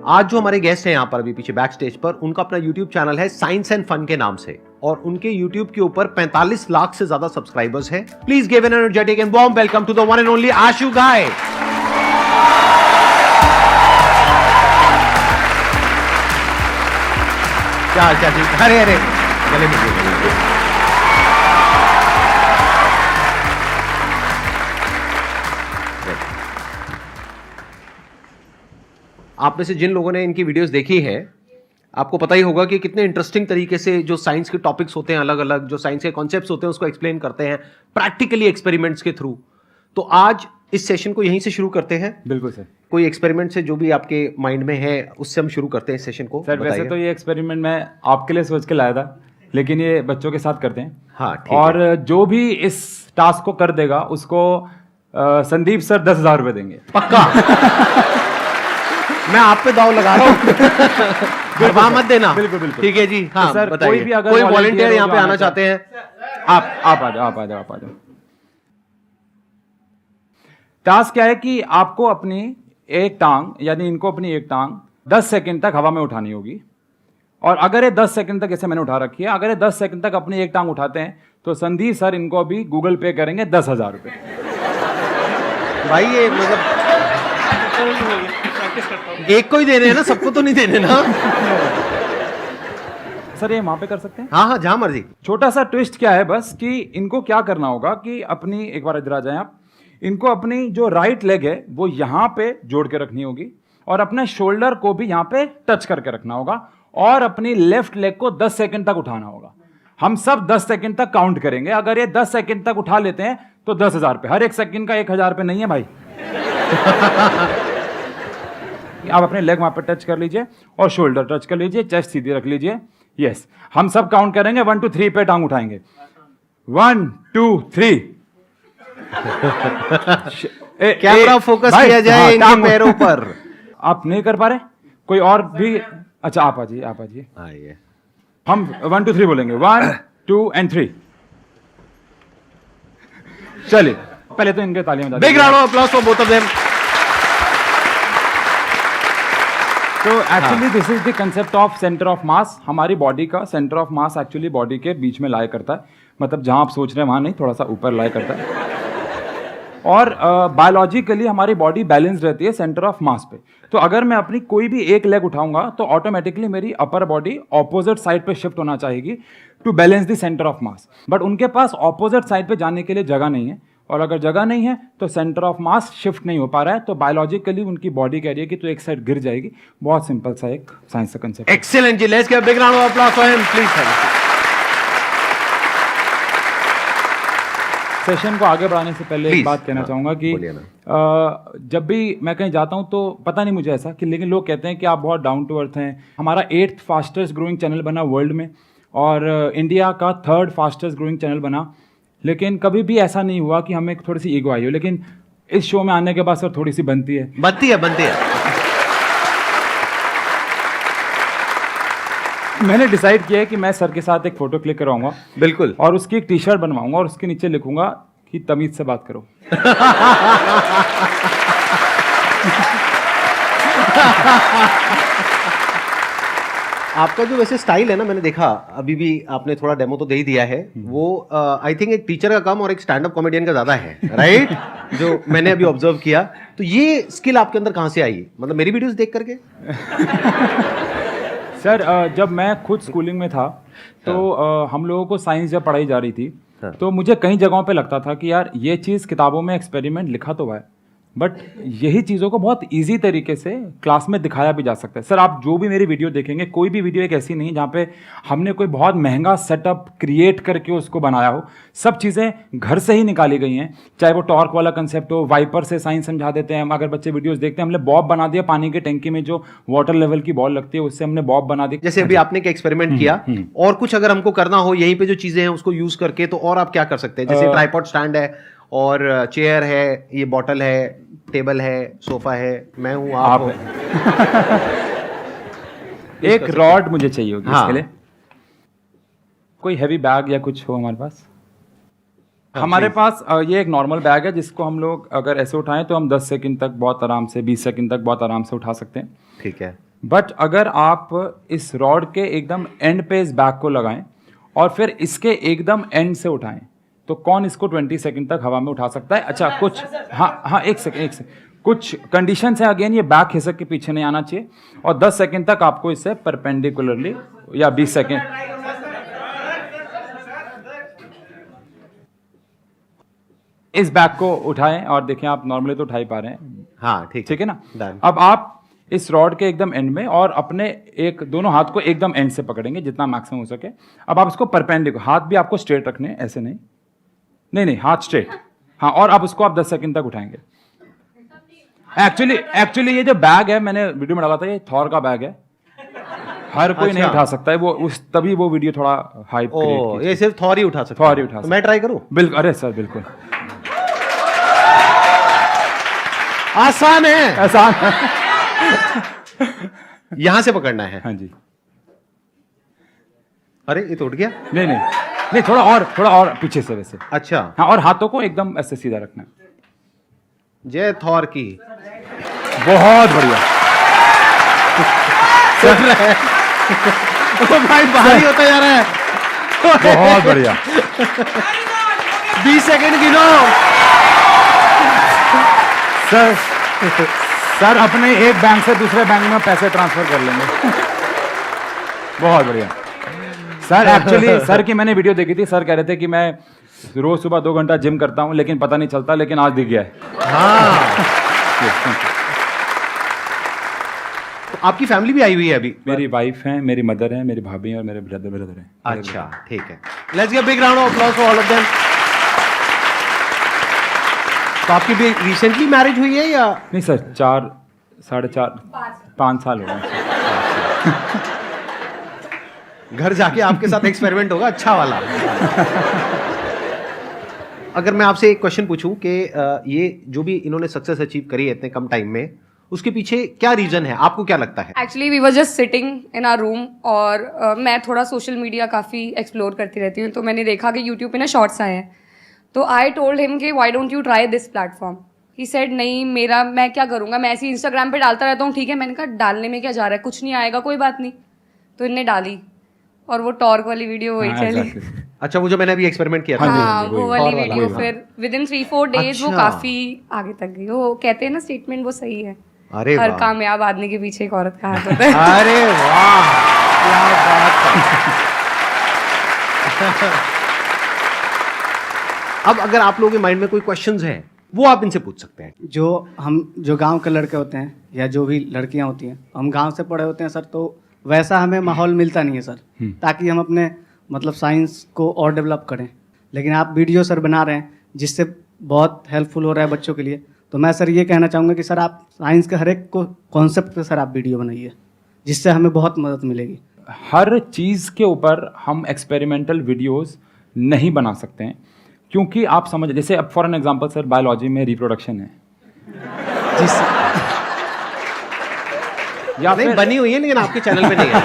आज जो हमारे गेस्ट हैं यहाँ पर अभी पीछे बैक स्टेज पर, उनका अपना यूट्यूब चैनल है साइंस एंड फन के नाम से, और उनके यूट्यूब के ऊपर 45 लाख से ज्यादा सब्सक्राइबर्स हैं। Please give an energetic and warm welcome to the one and only Ashu Ghai. क्या जी? अरे अरे गले में आप में से जिन लोगों ने इनकी वीडियोस देखी हैं, आपको पता ही होगा कि कितने इंटरेस्टिंग तरीके से जो साइंस के टॉपिक्स होते हैं, अलग अलग जो साइंस के कॉन्सेप्ट्स होते हैं, उसको एक्सप्लेन करते हैं प्रैक्टिकली एक्सपेरिमेंट्स के थ्रू। तो आज इस सेशन को यहीं से शुरू करते हैं। बिल्कुल सर। कोई एक्सपेरिमेंट से जो भी आपके माइंड में है उससे हम शुरू करते हैं इस सेशन को। सर वैसे तो ये एक्सपेरिमेंट मैं आपके लिए सोच के लाया था, लेकिन ये बच्चों के साथ करते हैं। हाँ, और जो भी इस टास्क को कर देगा उसको संदीप सर 10,000 रुपए देंगे। पक्का। मैं आप पे दाव लगा रहा हूँ। घबरा मत देना। बिल्कुल बिल्कुल। ठीक है जी। हाँ, तो सर बताइए। कोई भी अगर कोई वॉलंटियर यहाँ पे आना चाहते हैं, आप आ जाओ। टास्क क्या है कि आपको अपनी एक टांग, यानी इनको अपनी एक टांग 10 सेकंड तक हवा में उठानी होगी। और अगर ये 10 सेकंड तक, जैसे मैंने उठा रखी है, अगर ये 10 सेकंड तक अपनी एक टांग उठाते हैं तो संदीप सर इनको अभी गूगल पे करेंगे 10,000 रुपए। भाई ये मतलब एक को ही देने हैं ना, सबको तो नहीं देने ना। सर ये वहां पे कर सकते हैं? हाँ, जहां मर्जी। छोटा सा ट्विस्ट क्या है बस, कि इनको क्या करना होगा कि अपनी, एक बार इधर आ जाएं आप, इनको अपनी जो राइट लेग है वो यहां पे जोड़ के रखनी होगी, और अपने शोल्डर को भी यहां पे टच करके रखना होगा, और अपनी लेफ्ट लेग को 10 सेकंड तक उठाना होगा। हम सब 10 सेकंड तक काउंट करेंगे। अगर ये 10 सेकंड तक उठा लेते हैं तो 10,000 रुपए। हर एक सेकंड का 1,000 रुपए नहीं है भाई। आप अपने लेग वहां पर टच कर लीजिए और शोल्डर टच कर लीजिए, चेस्ट सीधी रख लीजिए। यस, हम सब काउंट करेंगे, 1 2 3 पे टांग उठाएंगे। 1 2 3। कैमरा फोकस किया जाए इनके पैरों पर। आप नहीं कर पा रहे? कोई और भी? अच्छा आप आ जाइए। हम 1 2 3 बोलेंगे, 1 2 and 3। चलिए पहले तो इनके तालियां बजा दीजिए। Big round of applause for both of them. तो actually this is the concept of centre of mass. हमारी बॉडी का centre of mass actually body के बीच में लाया करता है, मतलब जहां आप सोच रहे हैं वहां नहीं, थोड़ा सा ऊपर लाया करता है। और बायोलॉजिकली हमारी बॉडी बैलेंस रहती है सेंटर ऑफ मास पे। तो अगर मैं अपनी कोई भी एक लेग उठाऊंगा तो ऑटोमेटिकली मेरी अपर बॉडी ऑपोजिट साइड पे शिफ्ट होना चाहिए to balance the centre of mass. But उनके पास ऑपोजिट साइड पे जाने के लिए जगह नहीं है, और अगर जगह नहीं है तो सेंटर ऑफ मास शिफ्ट नहीं हो पा रहा है। तो बायोलॉजिकली उनकी बॉडी कह रही है कि तो एक साइड गिर जाएगी। बहुत सिंपल सा एक साइंस का कंसेप्ट। एक्सीलेंट जी, let's give a big round of applause for him please. Thank you. Session को आगे बढ़ाने से पहले एक बात कहना चाहूंगा कि जब भी मैं कहीं जाता हूं तो पता नहीं मुझे ऐसा कि, लेकिन लोग कहते हैं कि आप बहुत डाउन टू अर्थ हैं। हमारा 8th फास्टेस्ट ग्रोइंग चैनल बना वर्ल्ड में, और इंडिया का 3rd फास्टेस्ट ग्रोइंग चैनल बना। लेकिन कभी भी ऐसा नहीं हुआ कि हमें थोड़ी सी ईगो आई हो। लेकिन इस शो में आने के बाद सर थोड़ी सी बनती है। मैंने डिसाइड किया है कि मैं सर के साथ एक फोटो क्लिक करवाऊंगा। बिल्कुल। और उसकी एक टी-शर्ट बनवाऊंगा और उसके नीचे लिखूंगा कि तमीज से बात करो। आपका जो वैसे स्टाइल है ना, मैंने देखा अभी भी, आपने थोड़ा डेमो तो दे ही दिया है, वो आई थिंक एक टीचर का कम और एक स्टैंड अप कॉमेडियन का ज्यादा है, राइट? जो मैंने अभी ऑब्जर्व किया। तो ये स्किल आपके अंदर कहाँ से आई, मतलब मेरी वीडियोस देख करके? सर जब मैं खुद स्कूलिंग में था तो हम लोगों को साइंस जब पढ़ाई जा रही थी, तो मुझे कई जगहों पे लगता था कि यार ये चीज़ किताबों में एक्सपेरिमेंट लिखा तो है, बट यही चीज़ों को बहुत इजी तरीके से क्लास में दिखाया भी जा सकता है। सर आप जो भी मेरी वीडियो देखेंगे, कोई भी वीडियो एक ऐसी नहीं जहाँ पे हमने कोई बहुत महंगा सेटअप क्रिएट करके उसको बनाया हो। सब चीज़ें घर से ही निकाली गई हैं। चाहे वो टॉर्क वाला कंसेप्ट हो, वाइपर से साइंस समझा देते हैं। अगर बच्चे वीडियोस देखते हैं, हमने बॉब बना दिया, पानी की टंकी में जो वाटर लेवल की बॉल लगती है उससे हमने बॉब बना दी। जैसे अभी आपने एक एक्सपेरिमेंट किया, और कुछ अगर हमको करना हो यहीं पे जो चीजें हैं उसको यूज करके, तो और आप क्या कर सकते हैं? जैसे ट्राइपॉड स्टैंड है, और चेयर है, ये बॉटल है, टेबल है, सोफा है, मैं हूं, आप हो। एक रॉड मुझे चाहिए होगी इसके लिए। कोई हैवी बैग या कुछ हो हमारे पास? हमारे पास ये एक नॉर्मल बैग है जिसको हम लोग अगर ऐसे उठाएं तो हम 10 सेकंड तक बहुत आराम से, 20 सेकंड तक बहुत आराम से उठा सकते हैं। ठीक है। बट अगर आप इस रॉड के एकदम एंड पे इस बैग को लगाएं और फिर इसके एकदम एंड से उठाएं, तो कौन इसको 20 सेकंड तक हवा में उठा सकता है? अच्छा, कुछ हाँ एक सेकंड कुछ कंडीशंस हैं। अगेन, ये बैग खिसक के पीछे नहीं आना चाहिए और 10 सेकंड तक आपको इससे परपेंडिकुलरली, या 20 सेकंड। इस बैग को उठाएं और देखें, आप नॉर्मली तो उठा ही पा रहे हैं। हाँ, ठीक है ना? Done. अब आप इस रॉड के एकदम एंड में और अपने दोनों हाथ को एकदम एंड से पकड़ेंगे जितना मैक्सिमम हो सके। अब आप इसको परपेंडिकुलर, हाथ भी आपको स्ट्रेट रखने हैं, ऐसे नहीं, हाथ स्ट्रेट। हाँ, और अब उसको आप 10 सेकंड तक उठाएंगे। एक्चुअली ये जो बैग है, मैंने वीडियो में डाला था, ये थॉर का बैग है, हर कोई नहीं उठा सकता है। तभी वो वीडियो थोड़ा हाइप क्रिएट की। ये सिर्फ थॉर ही उठा सकता थॉर ही उठा सकता। मैं ट्राई करूं? बिल्कुल, अरे सर बिल्कुल आसान है। आसान है। यहां से पकड़ना है। हाँ जी। अरे, ये तो उठ गया। नहीं, थोड़ा और पीछे से वैसे। अच्छा। हाँ, और हाथों को एकदम ऐसे सीधा रखना है। जय थॉर की। बहुत बढ़िया। चल रहा है। ओ भाई, भारी होता जा रहा है। बहुत बढ़िया। 20 सेकंड गिनो। सर अपने एक बैंक से दूसरे बैंक में पैसे ट्रांसफर कर लेंगे। बहुत बढ़िया सर। एक्चुअली सर की मैंने वीडियो देखी थी। सर कह रहे थे कि मैं रोज सुबह 2 घंटा जिम करता हूं, लेकिन पता नहीं चलता, लेकिन आज दिख गया है। हाँ। तो आपकी फैमिली भी आई हुई है अभी? मेरी वाइफ है, मेरी मदर है, मेरी भाभी है और मेरे ब्रदर है। अच्छा, ठीक है। Let's give big round of applause for all of them. तो आपकी भी रिसेंटली मैरिज हुई है या नहीं सर? 5 साल हो गए। घर जाके आपके साथ एक्सपेरिमेंट होगा अच्छा वाला। अगर मैं आपसे एक क्वेश्चन पूछूं कि ये जो भी इन्होंने सक्सेस अचीव करी है इतने कम टाइम में, उसके पीछे क्या रीजन है? आपको क्या लगता है? Actually we were just sitting in our room और मैं थोड़ा सोशल मीडिया काफ़ी एक्सप्लोर करती रहती हूँ, तो मैंने देखा कि यूट्यूब पे ना शॉर्ट्स आए हैं। तो आई टोल्ड हिम कि why don't you try this platform. He said नहीं, मैं क्या करूँगा, मैं ऐसे ही इंस्टाग्राम पे डालता रहता हूँ। ठीक है, मैंने कहा डालने में क्या जा रहा है, कुछ नहीं आएगा, कोई बात नहीं। तो इनने डाली और वो टॉर्क वाली वीडियो वही चली। अच्छा, वो जो मैंने अभी एक्सपेरिमेंट किया था। हाँ, वो वाली वीडियो फिर विदिन 3-4 डेज वो काफ़ी आगे तक गई। वो कहते हैं ना स्टेटमेंट, वो सही है। अरे हर वाह। कामयाब आदमी के पीछे एक औरत का हाथ होता है। अरे वाह, क्या बात है। अब अगर आप लोगों के माइंड में कोई क्वेश्चंस हैं, वो आप इनसे पूछ सकते हैं। जो गांव के लड़के होते हैं या जो भी लड़कियां होती हैं, हम गांव से पढ़े होते हैं सर, तो वैसा हमें माहौल मिलता नहीं है सर, ताकि हम अपने मतलब साइंस को और डेवलप करें। लेकिन आप वीडियो सर बना रहे हैं जिससे बहुत हेल्पफुल हो रहा है बच्चों के लिए। तो मैं सर ये कहना चाहूँगा कि सर आप साइंस के हर एक को कॉन्सेप्ट पे सर आप वीडियो बनाइए, जिससे हमें बहुत मदद मिलेगी। हर चीज़ के ऊपर हम एक्सपेरिमेंटल वीडियोस नहीं बना सकते हैं, क्योंकि आप समझ, जैसे अब for an example sir, biology में रिप्रोडक्शन है जी सर। या नहीं बनी हुई है, लेकिन आपके चैनल पे नहीं है।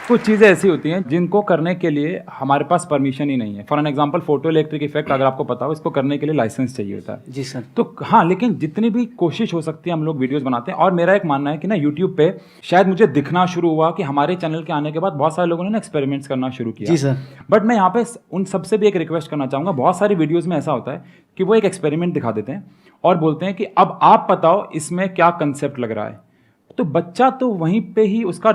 कुछ चीज़ें ऐसी होती हैं जिनको करने के लिए हमारे पास परमिशन ही नहीं है। For an example, photo electric effect अगर आपको पता हो, इसको करने के लिए लाइसेंस चाहिए होता है। जी सर। तो हाँ, लेकिन जितनी भी कोशिश हो सकती है हम लोग वीडियोस बनाते हैं। और मेरा एक मानना है कि ना, यूट्यूब पे शायद मुझे दिखना शुरू हुआ कि हमारे चैनल के आने के बाद बहुत सारे लोगों ने ना एक्सपेरिमेंट्स करना शुरू किया। जी सर। बट मैं यहाँ पे उन सबसे भी एक रिक्वेस्ट करना चाहूँगा। बहुत सारी वीडियोज़ में ऐसा होता है कि वो एक एक्सपेरिमेंट दिखा देते हैं और बोलते हैं कि अब आप बताओ इसमें क्या कंसेप्ट लग रहा है। तो बच्चा तो वहीं पे ही उसका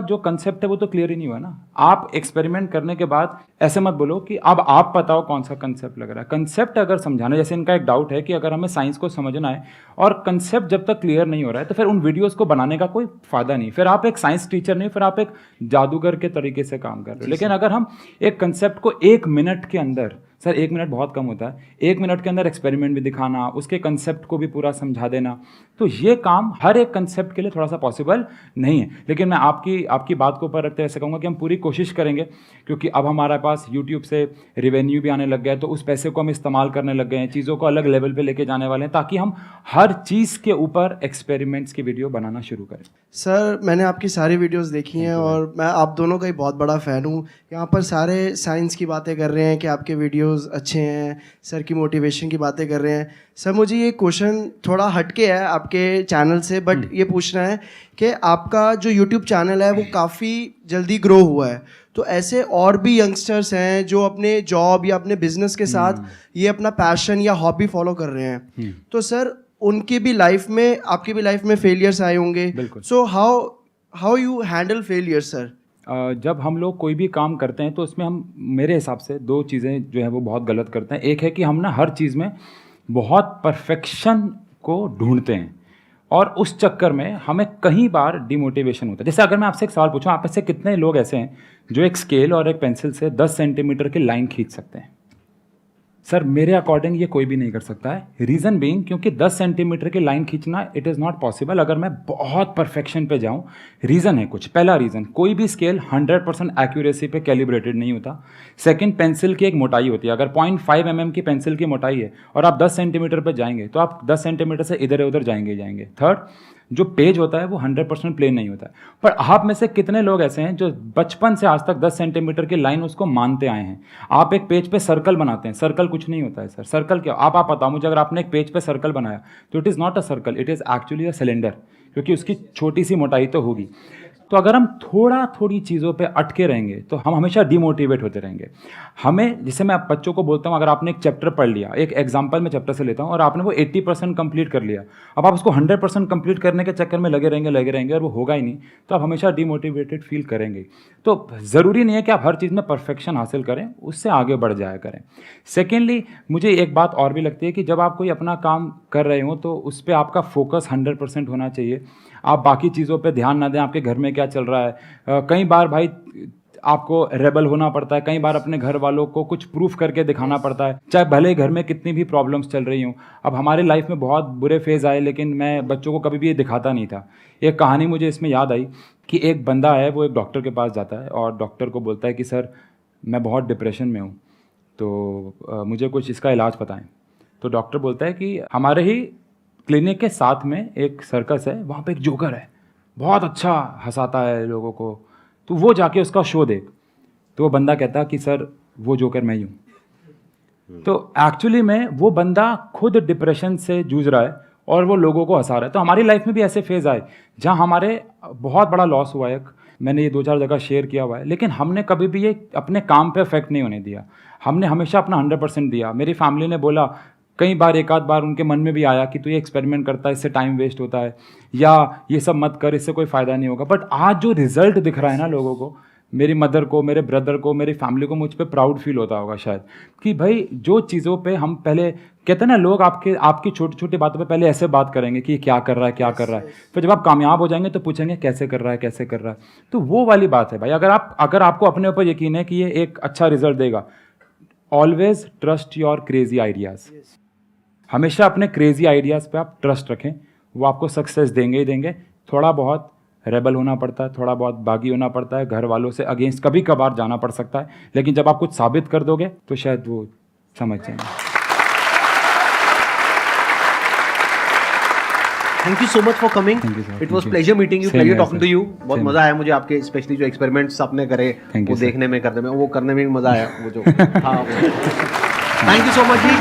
जो कंसेप्ट है वो तो क्लियर ही नहीं हुआ ना। आप एक्सपेरिमेंट करने के बाद ऐसे मत बोलो कि अब आप बताओ कौन सा कंसेप्ट लग रहा है। कंसेप्ट अगर समझाना, जैसे इनका एक डाउट है कि अगर हमें साइंस को समझना है और कंसेप्ट जब तक क्लियर नहीं हो रहा है, तो फिर उन वीडियोस को बनाने का कोई फायदा नहीं। फिर आप एक साइंस टीचर नहीं, फिर आप एक जादूगर के तरीके से काम कर रहे हो। लेकिन अगर हम एक कंसेप्ट को 1 मिनट के अंदर, सर 1 मिनट बहुत कम होता है, 1 मिनट के अंदर एक्सपेरिमेंट भी दिखाना, उसके कंसेप्ट को भी पूरा समझा देना, तो ये काम हर एक कंसेप्ट के लिए थोड़ा सा पॉसिबल नहीं है। लेकिन मैं आपकी बात को ऊपर रखते हुए ऐसे कहूँगा कि हम पूरी कोशिश करेंगे, क्योंकि अब हमारे पास यूट्यूब से रेवेन्यू भी आने लग गया है, तो उस पैसे को हम इस्तेमाल करने लग गए हैं, चीज़ों को अलग लेवल पे लेके जाने वाले हैं, ताकि हम हर चीज़ के ऊपर एक्सपेरिमेंट्स की वीडियो बनाना शुरू करें। सर मैंने आपकी सारी वीडियोस देखी हैं और मैं आप दोनों का ही बहुत बड़ा फ़ैन हूँ। यहाँ पर सारे साइंस की बातें कर रहे हैं कि आपके वीडियोस अच्छे हैं, सर की मोटिवेशन की बातें कर रहे हैं। सर मुझे ये क्वेश्चन थोड़ा हटके है आपके चैनल से, बट ये पूछना है कि आपका जो यूट्यूब चैनल है वो काफ़ी जल्दी ग्रो हुआ है, तो ऐसे और भी यंगस्टर्स हैं जो अपने जॉब या अपने बिजनेस के साथ ये अपना पैशन या हॉबी फॉलो कर रहे हैं, तो सर उनकी भी लाइफ में, आपकी भी लाइफ में फेलियर्स आए होंगे, so how you handle failure sir? जब हम लोग कोई भी काम करते हैं तो उसमें हम, मेरे हिसाब से दो चीज़ें जो है वो बहुत गलत करते हैं। एक है कि हम ना हर चीज़ में बहुत परफेक्शन को ढूंढते हैं और उस चक्कर में हमें कई बार डिमोटिवेशन होता है। जैसे अगर मैं आपसे एक सवाल पूछूं, आप में से कितने लोग ऐसे हैं जो एक स्केल और एक पेंसिल से 10 सेंटीमीटर की लाइन खींच सकते हैं? सर मेरे अकॉर्डिंग ये कोई भी नहीं कर सकता है। रीज़न बीइंग, क्योंकि 10 सेंटीमीटर की लाइन खींचना इट इज़ नॉट पॉसिबल अगर मैं बहुत परफेक्शन पे जाऊं। रीज़न है कुछ। पहला रीज़न, कोई भी स्केल 100% एक्यूरेसी पे कैलिब्रेटेड नहीं होता। सेकंड, पेंसिल की एक मोटाई होती है। अगर 0.5 mm की पेंसिल की मोटाई है और आप 10 सेंटीमीटर पे जाएंगे तो आप 10 सेंटीमीटर से इधर उधर जाएंगे। थर्ड, जो पेज होता है वो 100% प्लेन नहीं होता है। पर आप में से कितने लोग ऐसे हैं जो बचपन से आज तक 10 सेंटीमीटर की लाइन उसको मानते आए हैं? आप एक पेज पे सर्कल बनाते हैं, सर्कल कुछ नहीं होता है सर। सर्कल क्या? आप बताओ मुझे, अगर आपने एक पेज पे सर्कल बनाया तो it is not a circle, it is actually a cylinder, क्योंकि उसकी छोटी सी मोटाई तो होगी। तो अगर हम थोड़ी चीज़ों पे अटके रहेंगे तो हम हमेशा डिमोटिवेट होते रहेंगे। हमें, जैसे मैं बच्चों को बोलता हूँ, अगर आपने एक चैप्टर पढ़ लिया, एक एग्जाम्पल में चैप्टर से लेता हूँ, और आपने वो 80% कंप्लीट कर लिया, अब आप उसको 100% कंप्लीट करने के चक्कर में लगे रहेंगे और वो होगा ही नहीं, तो आप हमेशा डिमोटिवेटेड फील करेंगे। तो ज़रूरी नहीं है कि आप हर चीज़ में परफेक्शन हासिल करें, उससे आगे बढ़ जाया करें। सेकेंडली, मुझे एक बात और भी लगती है कि जब आप कोई अपना काम कर रहे हो तो उस पर आपका फोकस 100% होना चाहिए। आप बाकी चीज़ों पे ध्यान ना दें, आपके घर में क्या चल रहा है। कई बार भाई आपको रेबल होना पड़ता है, कई बार अपने घर वालों को कुछ प्रूफ करके दिखाना पड़ता है, चाहे भले घर में कितनी भी प्रॉब्लम्स चल रही हों। अब हमारे लाइफ में बहुत बुरे फेज़ आए, लेकिन मैं बच्चों को कभी भी ये दिखाता नहीं था। एक कहानी मुझे इसमें याद आई कि एक बंदा है, वो एक डॉक्टर के पास जाता है और डॉक्टर को बोलता है कि सर मैं बहुत डिप्रेशन में हूँ, तो मुझे कुछ इसका इलाज बताएं। तो डॉक्टर बोलता है कि हमारे ही क्लिनिक के साथ में एक सर्कस है, वहाँ पे एक जोकर है, बहुत अच्छा हंसाता है लोगों को, तो वो जाके उसका शो देख। तो वो बंदा कहता कि सर वो जोकर मैं ही हूँ। तो एक्चुअली में वो बंदा खुद डिप्रेशन से जूझ रहा है और वो लोगों को हंसा रहा है। तो हमारी लाइफ में भी ऐसे फेज़ आए जहाँ हमारे बहुत बड़ा लॉस हुआ है। मैंने ये 2-4 जगह शेयर किया हुआ है, लेकिन हमने कभी भी ये अपने काम पे इफेक्ट नहीं होने दिया। हमने हमेशा अपना 100% दिया। मेरी फैमिली ने बोला, कई बार, एक आध बार उनके मन में भी आया कि तू ये एक्सपेरिमेंट करता है, इससे टाइम वेस्ट होता है, या ये सब मत कर, इससे कोई फ़ायदा नहीं होगा। बट आज जो रिजल्ट दिख रहा है ना लोगों को, मेरी मदर को, मेरे ब्रदर को, मेरी फैमिली को, मुझ पे प्राउड फील होता होगा शायद, कि भाई जो चीज़ों पे हम पहले कहते हैं ना, लोग आपकी छोटी छोटी बातों पे पहले ऐसे बात करेंगे कि क्या कर रहा है, फिर जब आप कामयाब हो जाएंगे तो पूछेंगे कैसे कर रहा है। तो वो वाली बात है भाई। अगर आपको अपने ऊपर यकीन है कि ये एक अच्छा रिजल्ट देगा, always trust your crazy ideas. हमेशा अपने क्रेजी आइडियाज़ पे आप ट्रस्ट रखें, वो आपको सक्सेस देंगे ही देंगे। थोड़ा बहुत रेबल होना पड़ता है, थोड़ा बहुत बागी होना पड़ता है, घर वालों से अगेंस्ट कभी कभार जाना पड़ सकता है, लेकिन जब आप कुछ साबित कर दोगे तो शायद वो समझ जाएंगे। Thank you so much for coming. Thank you, sir. It was Thank you. Pleasure meeting you, Same pleasure here, talking to sir. You. बहुत Same मजा आया मुझे आपके, स्पेशली जो एक्सपेरिमेंट्स आपने करे Thank वो you, sir. देखने में, करने में, वो करने में भी मजा आया वो जो। हाँ, thank you so much ji.